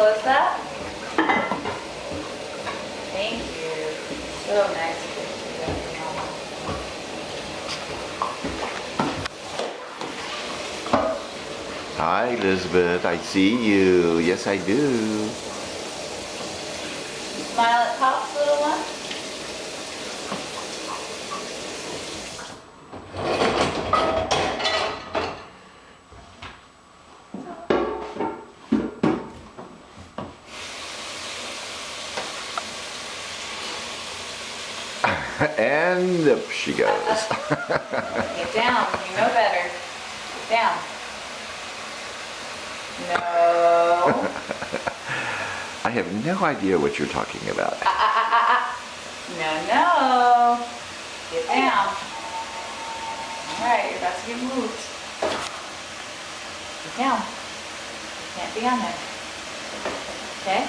close that? Thank you. So nice of you to do that for Mama. Hi, Elizabeth. I see you. Yes, I do. Smile at Pops, little one. And up she goes. Get down. You know better. Get down. No. I have no idea what you're talking about. No, no. Get down. Alright, you're about to get moved. Get down. You can't be on there. Okay?